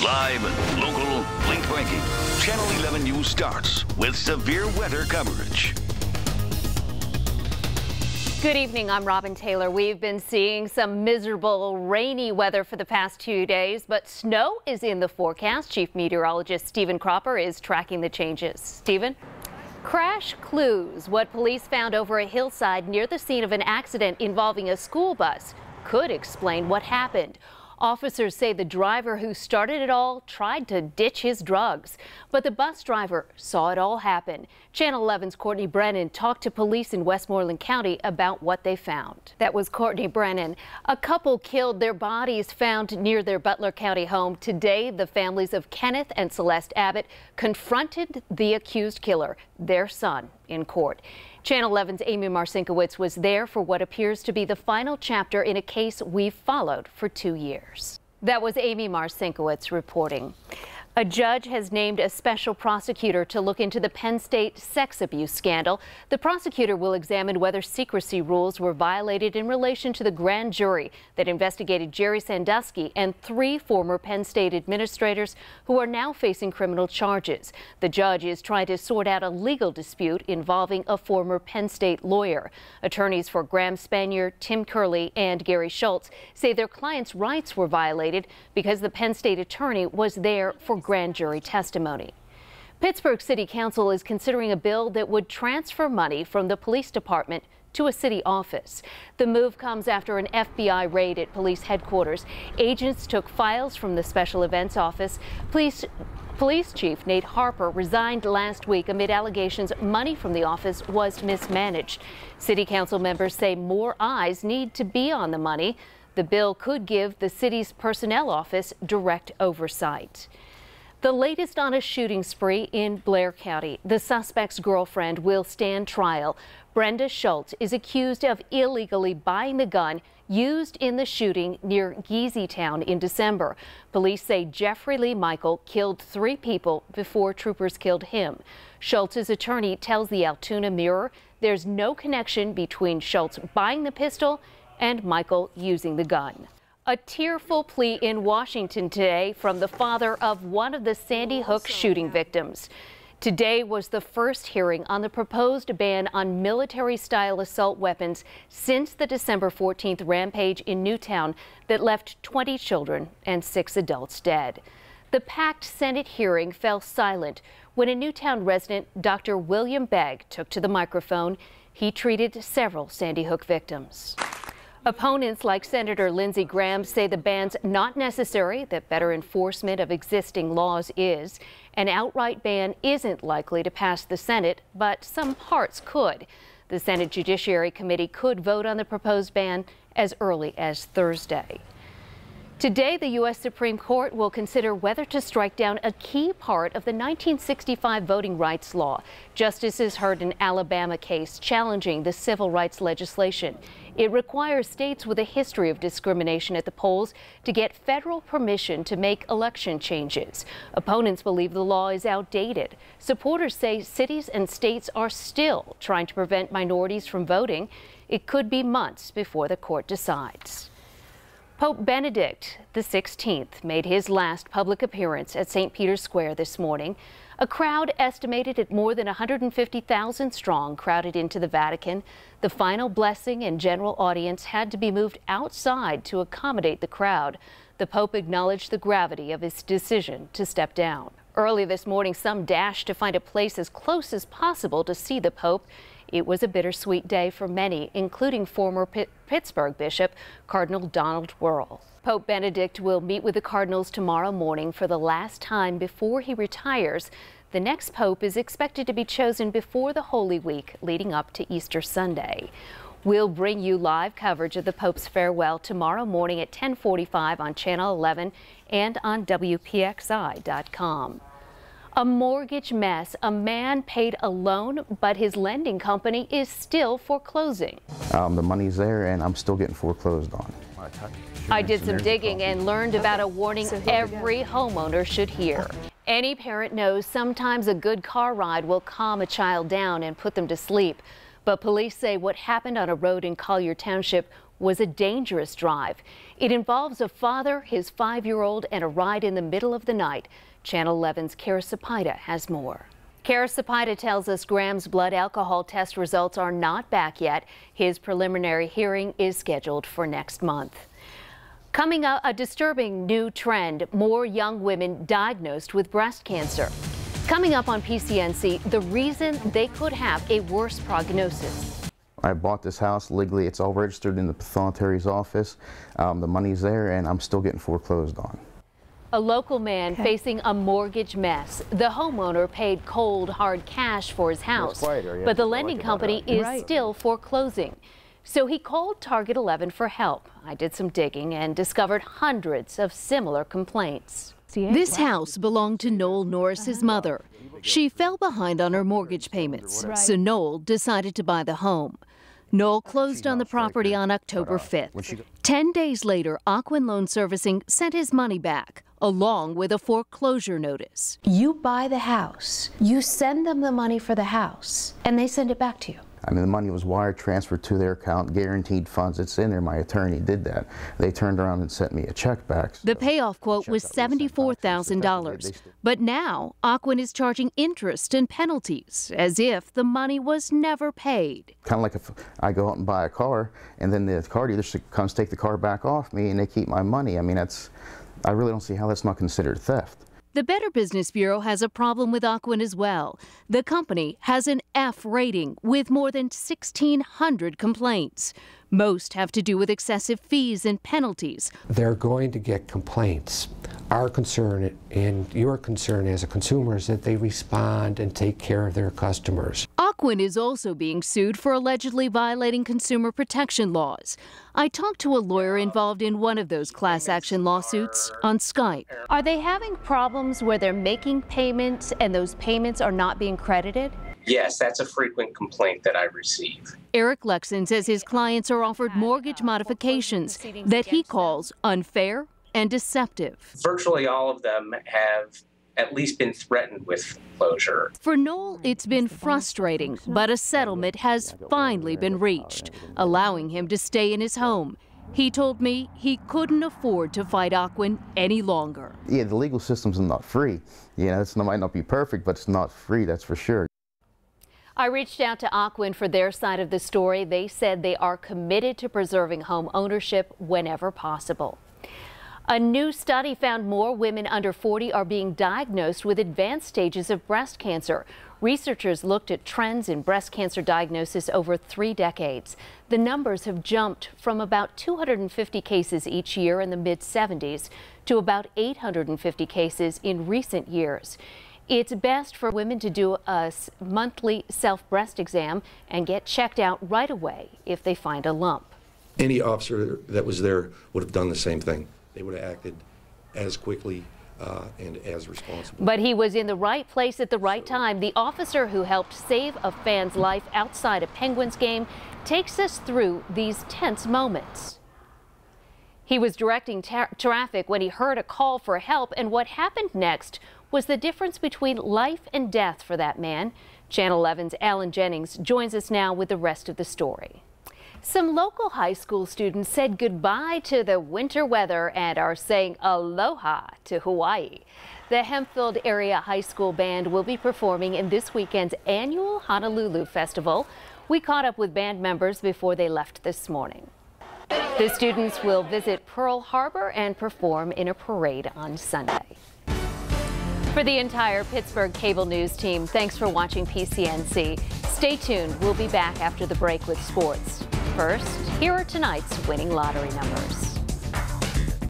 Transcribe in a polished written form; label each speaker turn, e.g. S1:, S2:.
S1: Live, local, late breaking. Channel 11 News starts with severe weather coverage.
S2: Good evening, I'm Robin Taylor. We've been seeing some miserable rainy weather for the past 2 days, but snow is in the forecast. Chief Meteorologist Stephen Cropper is tracking the changes. Stephen? Crash clues. What police found over a hillside near the scene of an accident involving a school bus could explain what happened. Officers say the driver who started it all tried to ditch his drugs, but the bus driver saw it all happen. Channel 11's Courtney Brennan talked to police in Westmoreland County about what they found. That was Courtney Brennan. A couple killed, their bodies found near their Butler County home. Today, the families of Kenneth and Celeste Abbott confronted the accused killer, their son, in court. Channel 11's Amy Marcinkowitz was there for what appears to be the final chapter in a case we've followed for 2 years. That was Amy Marcinkowitz reporting. A judge has named a special prosecutor to look into the Penn State sex abuse scandal. The prosecutor will examine whether secrecy rules were violated in relation to the grand jury that investigated Jerry Sandusky and 3 former Penn State administrators who are now facing criminal charges. The judge is trying to sort out a legal dispute involving a former Penn State lawyer. Attorneys for Graham Spanier, Tim Curley, and Gary Schultz say their clients' rights were violated because the Penn State attorney was there for grand jury testimony. Pittsburgh City Council is considering a bill that would transfer money from the police department to a city office. The move comes after an FBI raid at police headquarters. Agents took files from the special events office. Police Chief Nate Harper resigned last week amid allegations money from the office was mismanaged. City Council members say more eyes need to be on the money. The bill could give the city's personnel office direct oversight. The latest on a shooting spree in Blair County. The suspect's girlfriend will stand trial. Brenda Schultz is accused of illegally buying the gun used in the shooting near Geezytown in December. Police say Jeffrey Lee Michael killed 3 people before troopers killed him. Schultz's attorney tells the Altoona Mirror there's no connection between Schultz buying the pistol and Michael using the gun. A tearful plea in Washington today from the father of one of the Sandy Hook shooting victims. Today was the first hearing on the proposed ban on military-style assault weapons since the December 14th rampage in Newtown that left 20 children and 6 adults dead. The packed Senate hearing fell silent when a Newtown resident, Dr. William Begg, took to the microphone. He treated several Sandy Hook victims. Opponents like Senator Lindsey Graham say the ban's not necessary, that better enforcement of existing laws is. An outright ban isn't likely to pass the Senate, but some parts could. The Senate Judiciary Committee could vote on the proposed ban as early as Thursday. Today, the U.S. Supreme Court will consider whether to strike down a key part of the 1965 voting rights law. Justices heard an Alabama case challenging the civil rights legislation. It requires states with a history of discrimination at the polls to get federal permission to make election changes. Opponents believe the law is outdated. Supporters say cities and states are still trying to prevent minorities from voting. It could be months before the court decides. Pope Benedict XVI made his last public appearance at St. Peter's Square this morning. A crowd estimated at more than 150,000 strong crowded into the Vatican. The final blessing and general audience had to be moved outside to accommodate the crowd. The Pope acknowledged the gravity of his decision to step down. Early this morning, some dashed to find a place as close as possible to see the Pope. It was a bittersweet day for many, including former Pittsburgh Bishop Cardinal Donald Wuerl. Pope Benedict will meet with the Cardinals tomorrow morning for the last time before he retires. The next pope is expected to be chosen before the Holy Week leading up to Easter Sunday. We'll bring you live coverage of the Pope's farewell tomorrow morning at 10:45 on Channel 11 and on WPXI.com. A mortgage mess. A man paid a loan, but his lending company is still foreclosing.
S3: The money's there, and I'm still getting foreclosed on.
S2: I did some digging and learned about a warning every homeowner should hear. Any parent knows sometimes a good car ride will calm a child down and put them to sleep. But police say what happened on a road in Collier Township was a dangerous drive. It involves a father, his 5-year-old, and a ride in the middle of the night. Channel 11's Kara Sapita has more. Kara Sapita tells us Graham's blood alcohol test results are not back yet. His preliminary hearing is scheduled for next month. Coming up, a disturbing new trend, more young women diagnosed with breast cancer. Coming up on PCNC, the reason they could have a worse prognosis.
S3: I bought this house legally. It's all registered in the pathology's office. The money's there, and I'm still getting foreclosed on.
S2: A local man facing a mortgage mess. The homeowner paid cold, hard cash for his house, but the lending company is still foreclosing. So he called Target 11 for help. I did some digging and discovered hundreds of similar complaints. This house belonged to Noel Norris's mother. She fell behind on her mortgage payments, so Noel decided to buy the home. Noel closed on the property on October 5th. 10 days later, Aquin Loan Servicing sent his money back, along with a foreclosure notice. You buy the house, you send them the money for the house, and they send it back to you.
S3: I mean, the money was wire transferred to their account, guaranteed funds. It's in there. My attorney did that. They turned around and sent me a check back.
S2: The payoff quote was $74,000. But now, Aquin is charging interest and penalties, as if the money was never paid.
S3: Kind of like if I go out and buy a car, and then the car dealership comes take the car back off me, and they keep my money. I mean, I really don't see how that's not considered theft.
S2: The Better Business Bureau has a problem with Aquin as well. The company has an F rating with more than 1,600 complaints. Most have to do with excessive fees and penalties.
S4: They're going to get complaints. Our concern and your concern as a consumer is that they respond and take care of their customers.
S2: Aquin is also being sued for allegedly violating consumer protection laws. I talked to a lawyer involved in one of those class action lawsuits on Skype. Are they having problems where they're making payments and those payments are not being credited?
S5: Yes, that's a frequent complaint that I receive.
S2: Eric Lexon says his clients are offered mortgage modifications that he calls unfair and deceptive.
S5: Virtually all of them have at least been threatened with foreclosure.
S2: For Noel, it's been frustrating, but a settlement has finally been reached, allowing him to stay in his home. He told me he couldn't afford to fight Aquin any longer.
S3: Yeah, the legal system's not free. Yeah, it might not be perfect, but it's not free, that's for sure.
S2: I reached out to Aquin for their side of the story. They said they are committed to preserving home ownership whenever possible. A new study found more women under 40 are being diagnosed with advanced stages of breast cancer. Researchers looked at trends in breast cancer diagnosis over 3 decades. The numbers have jumped from about 250 cases each year in the mid-70s to about 850 cases in recent years. It's best for women to do a monthly self-breast exam and get checked out right away if they find a lump.
S6: Any officer that was there would have done the same thing. They would have acted as quickly and as responsible.
S2: But he was in the right place at the right time. The officer who helped save a fan's life outside a Penguins game takes us through these tense moments. He was directing traffic when he heard a call for help, and what happened next was the difference between life and death for that man. Channel 11's Alan Jennings joins us now with the rest of the story. Some local high school students said goodbye to the winter weather and are saying aloha to Hawaii. The Hempfield Area High School Band will be performing in this weekend's annual Honolulu Festival. We caught up with band members before they left this morning. The students will visit Pearl Harbor and perform in a parade on Sunday. For the entire Pittsburgh Cable News team, thanks for watching PCNC. Stay tuned. We'll be back after the break with sports. First, here are tonight's winning lottery numbers.